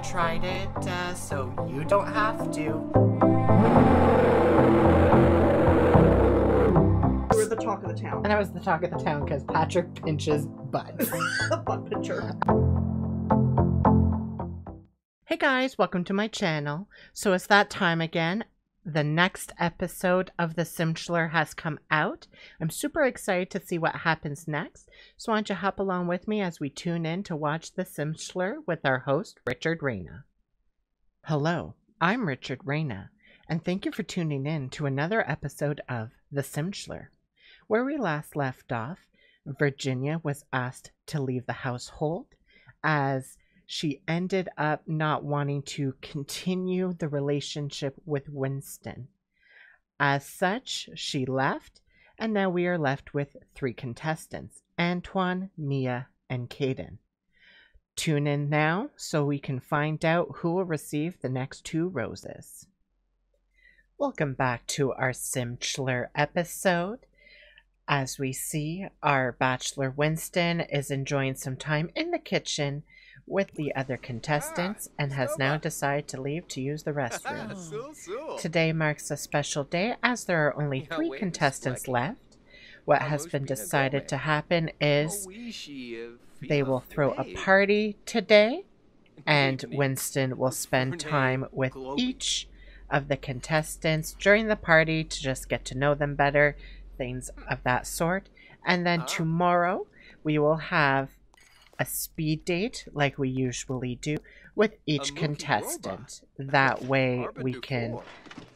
tried it, so you don't have to. You were the talk of the town. And I was the talk of the town because Patrick pinches butts. Butt pincher. Hey guys, welcome to my channel. So it's that time again. The next episode of the Simchelor has come out. I'm super excited to see what happens next. So why don't you hop along with me as we tune in to watch the Simchelor with our host, Richard Reyna. Hello, I'm Richard Reyna, and thank you for tuning in to another episode of the Simchelor. Where we last left off, Virginia was asked to leave the household as she ended up not wanting to continue the relationship with Winston. As such, she left, and now we are left with 3 contestants, Antoine, Mia, and Caden. Tune in now so we can find out who will receive the next 2 roses. Welcome back to our Simchelor episode. As we see, our bachelor Winston is enjoying some time in the kitchen with the other contestants and has now decided to leave to use the restroom. Today marks a special day as there are only 3 contestants left. What has been decided to happen is they will throw a party today, and Winston will spend time with each of the contestants during the party to just get to know them better, things of that sort. And then tomorrow we will have a speed date like we usually do with each contestant. That way we can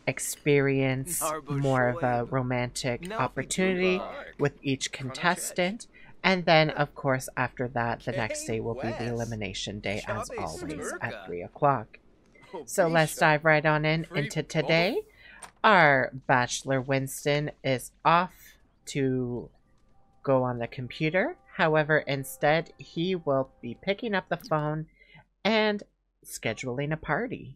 experience more of a romantic opportunity with each contestant. And then, of course, after that, the next day will be the elimination day, as always, at 3 o'clock. So let's dive right on into today. Our bachelor Winston is off to go on the computer. However, instead, he will be picking up the phone and scheduling a party.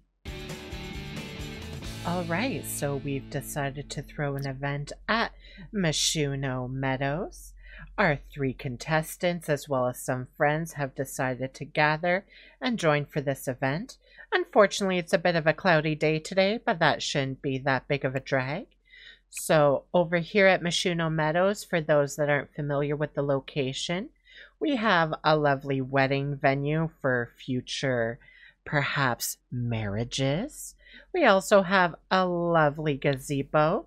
Alright, so we've decided to throw an event at Mishuno Meadows. Our 3 contestants, as well as some friends, have decided to gather and join for this event. Unfortunately, it's a bit of a cloudy day today, but that shouldn't be that big of a drag. So over here at Mishuno Meadows, for those that aren't familiar with the location, we have a lovely wedding venue for future, perhaps, marriages. We also have a lovely gazebo,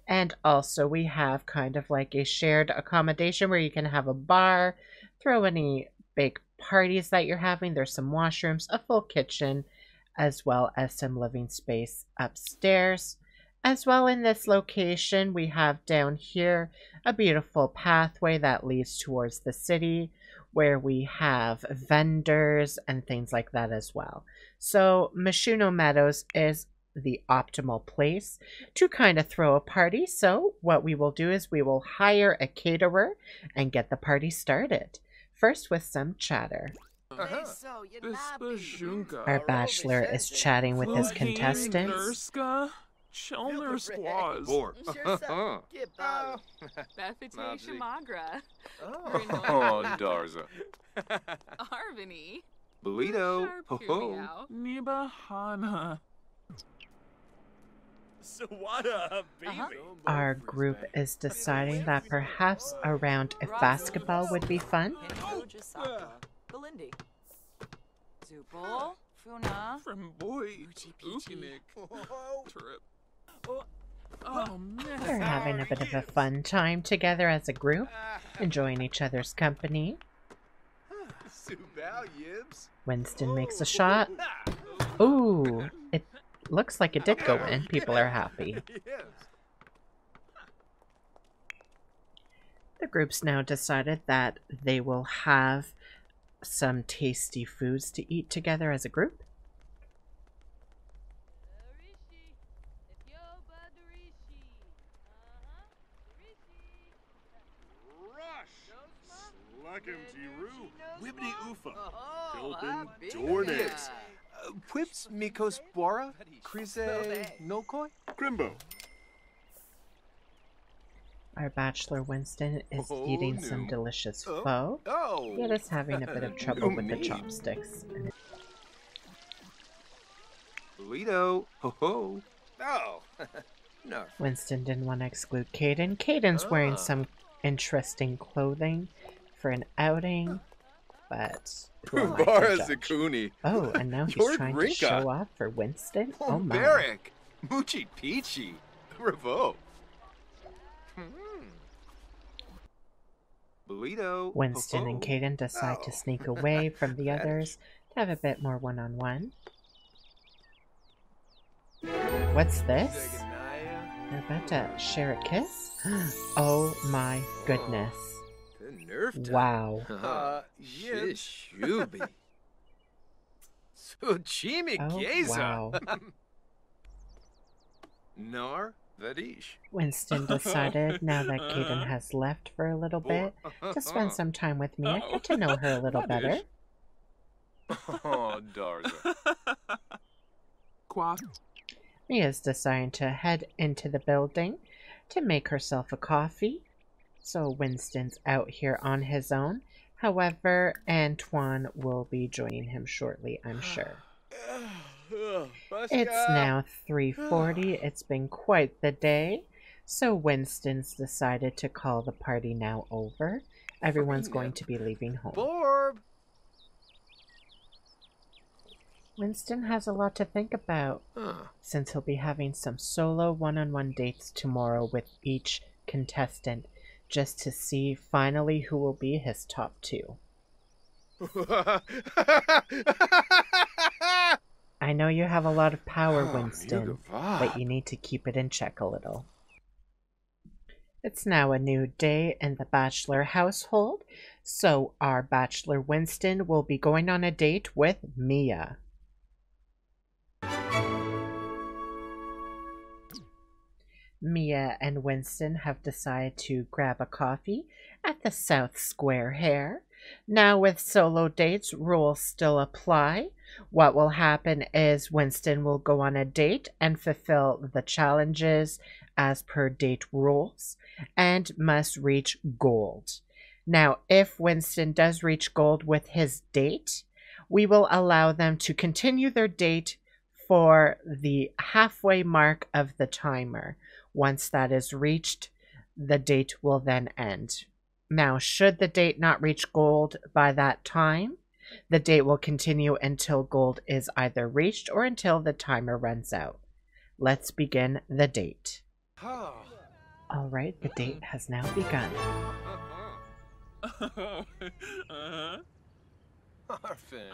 and also we have kind of like a shared accommodation where you can have a bar, throw any big parties that you're having. There's some washrooms, a full kitchen, as well as some living space upstairs. As well, in this location, we have down here a beautiful pathway that leads towards the city where we have vendors and things like that as well. So Mishuno Meadows is the optimal place to kind of throw a party. So what we will do is we will hire a caterer and get the party started. First with some chatter. Our bachelor is chatting with his contestants. Chelner squaws. Befetation Magra. Oh, Darza. Arvini. Belito. Ho-ho. Niba Hana. Sawada, baby. Our group is deciding that perhaps a round of basketball would be fun. Galindi. Zupal. Funa. From boy. Ukinik. Trip. Oh, man. They're having a bit of a fun time together as a group, enjoying each other's company. Winston makes a shot. Ooh, it looks like it did go in. People are happy. The group's now decided that they will have some tasty foods to eat together as a group. Wibney Ufa, Pilpin Dornix, Quips Mikos Bora, Krize Nokoi? Grimbo. Our bachelor Winston is eating some delicious pho, yet is having a bit of trouble with the chopsticks. Lido. Ho ho. Oh. No. Winston didn't want to exclude Caden. Caden's wearing some interesting clothing for an outing, but who am I to Bara judge? Zakuni. Oh, and now he's Lord trying to Rinka. show off for Winston? Oh my. Barrack. Moochie Peachy. Revo. Lido. Winston and Caden decide to sneak away from the others to have a bit more one-on-one. What's this? They're about to share a kiss? Oh my goodness. Wow. Shish, Shuby. So Chimi Oh, Geza. wow. Nar Vadish. Winston decided, now that Caden has left for a little bit, to spend some time with Mia, get to know her a little better. Oh, Darza. Quaff. Mia's deciding to head into the building to make herself a coffee. So Winston's out here on his own. However, Antoine will be joining him shortly, I'm sure. It's now 3:40. It's been quite the day. So Winston's decided to call the party now over. Everyone's going to be leaving home. Borb. Winston has a lot to think about, since he'll be having some solo one-on-one dates tomorrow with each contestant, just to see finally who will be his top two. I know you have a lot of power, Winston, but you need to keep it in check a little. It's now a new day in the Bachelor household, so our Bachelor Winston will be going on a date with Mia. Mia and Winston have decided to grab a coffee at the South Square Hare. Now with solo dates, rules still apply. What will happen is Winston will go on a date and fulfill the challenges as per date rules and must reach gold. Now, if Winston does reach gold with his date, we will allow them to continue their date for the halfway mark of the timer. Once that is reached, the date will then end. Now, should the date not reach gold by that time, the date will continue until gold is either reached or until the timer runs out. Let's begin the date. All right, the date has now begun. Arfin.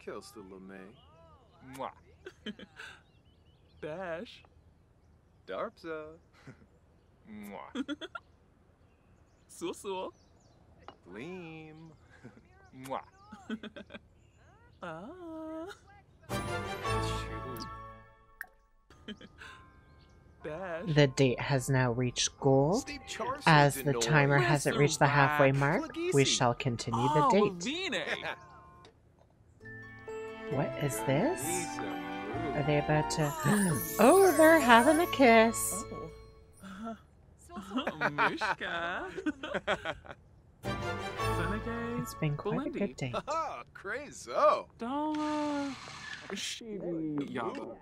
Kills the LeMay. Mwah. Dash. Darpza. Mwah. Sul. Gleam. Mwah. Shoot. Dash. The date has now reached gold. Steve Charles As did the no timer way. hasn't reached the halfway mark, we shall continue the date. Vine. What is this? He's a move. Are they about to... Oh, they're having a kiss. Mishka. Senegay. It's been quite a good day. Ah, crazy. Dala. Shibi. Yaba.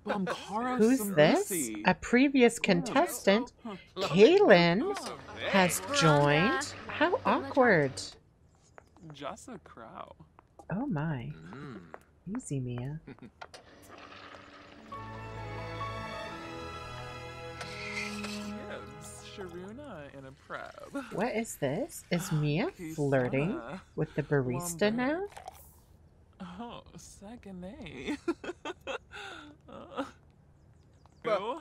Bamkara Who's this? Samasi. A previous contestant, Kaylin, has joined. How awkward. Jassa Crow. Oh my. Easy, Mia. Yes, Sharuna in a prep. What is this? Is Mia flirting with the barista now? Oh, second A. Who?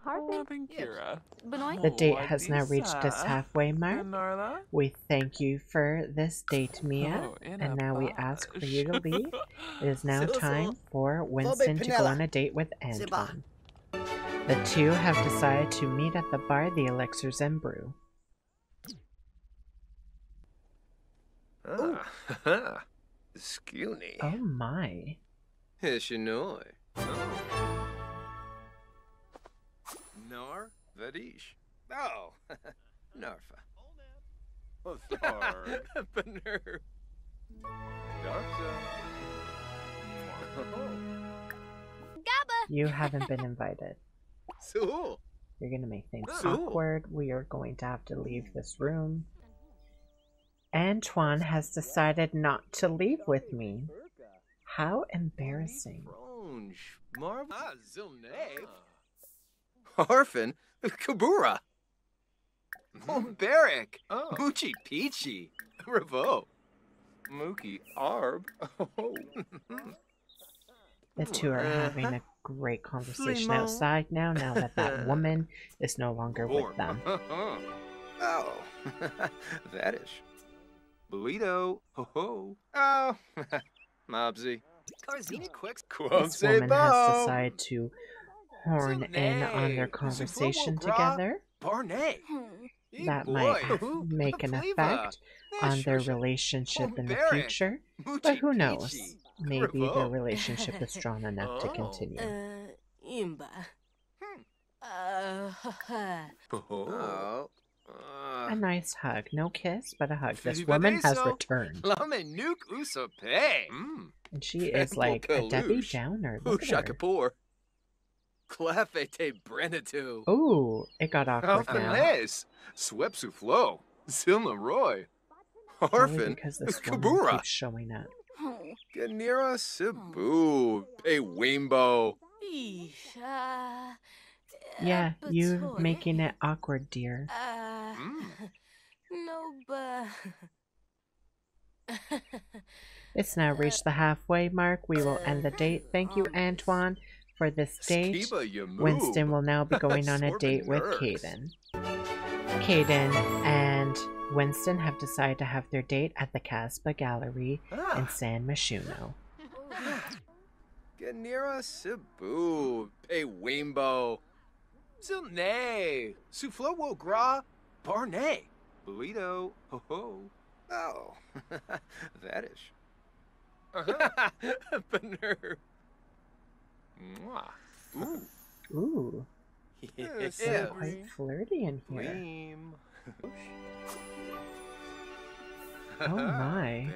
Harpin. Kira. Benoit. The date has now reached its halfway mark. Narla? We thank you for this date, Mia, Oh, in and a now we box. ask for you to leave. It is now time for Winston to go on a date with Antoine. The two have decided to meet at the bar The Elixirs and Brew. Ah, Skewney. Oh my. Hishinoi. Oh. Nar Vadish. Oh. Narfa. Tharg. Bener. You haven't been invited. So. You're going to make things Ooh. awkward. We are going to have to leave this room. Antoine has decided not to leave with me. How embarrassing. Orphan, Kabura. Barrack, Moochie Peachy, Revo, Mookie Arb. The two are having a great conversation outside now that that woman is no longer with them. Oh, that is. Burrito, ho ho. Oh, Mobsy. This woman has decided to horn in on their conversation together. Barney. That might make an effect on their relationship in the future, but who knows? Maybe their relationship is strong enough to continue. A nice hug. No kiss, but a hug. This woman has returned. And she is like a Debbie Downer. Look at her. Ooh, it got awkward now. Swepsuflo, Silna Roy, Only Orphan, because this woman Kabura, keeps showing up. Ganira Cebu, Pay Wimbo. Yeah, you making it awkward, dear. It's now reached the halfway mark. We will end the date. Thank you, Antoine, for this date. Winston will now be going on a date with Caden. Caden and Winston have decided to have their date at the Casbah Gallery in San Myshuno. Ganira Cebu, Pay Wimbo. Zilne, Suflo Gra, Barney, Burrito, ho ho. Oh, that is. Bener. Ooh. Ooh, Yes. it's quite flirty in here. Dream. Oh my.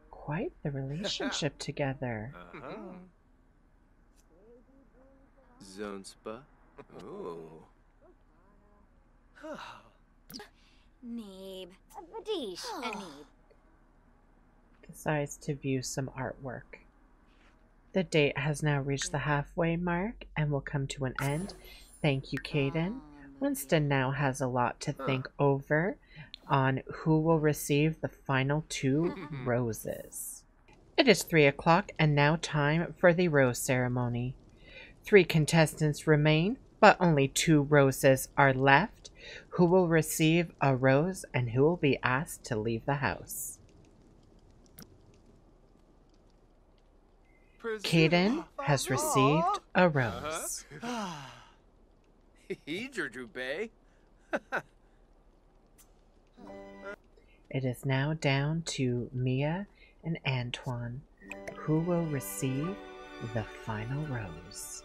Quite the relationship together. Zone spa. Oh. Neeb. Badish. Neeb. Decides to view some artwork. The date has now reached the halfway mark and will come to an end. Thank you, Caden. Winston now has a lot to think over on who will receive the final 2 roses. It is 3 o'clock and now time for the rose ceremony. 3 contestants remain, but only 2 roses are left. Who will receive a rose and who will be asked to leave the house? Caden has received a rose. It is now down to Mia and Antoine, who will receive the final rose.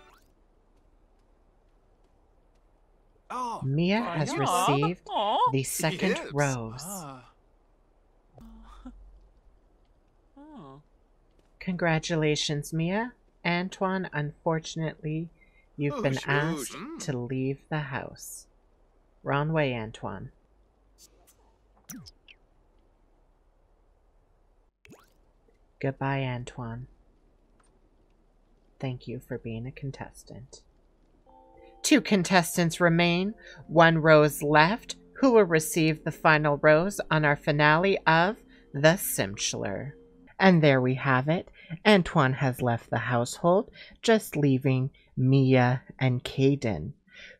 Mia has received the second rose. Congratulations, Mia. Antoine, unfortunately, you've been asked to leave the house. Wrong way, Antoine. Goodbye, Antoine. Thank you for being a contestant. 2 contestants remain, 1 rose left. Who will receive the final rose on our finale of The Simchelor? And there we have it. Antoine has left the household, just leaving Mia and Caden.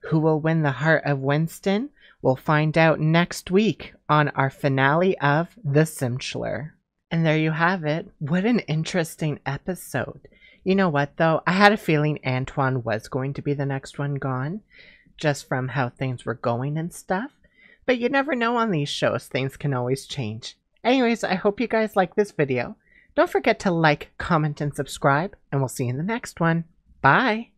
Who will win the heart of Winston? We'll find out next week on our finale of The Simchelor. And there you have it. What an interesting episode. You know what, though? I had a feeling Antoine was going to be the next one gone, just from how things were going and stuff. But you never know on these shows. Things can always change. Anyways, I hope you guys like this video. Don't forget to like, comment, and subscribe, and we'll see you in the next one. Bye!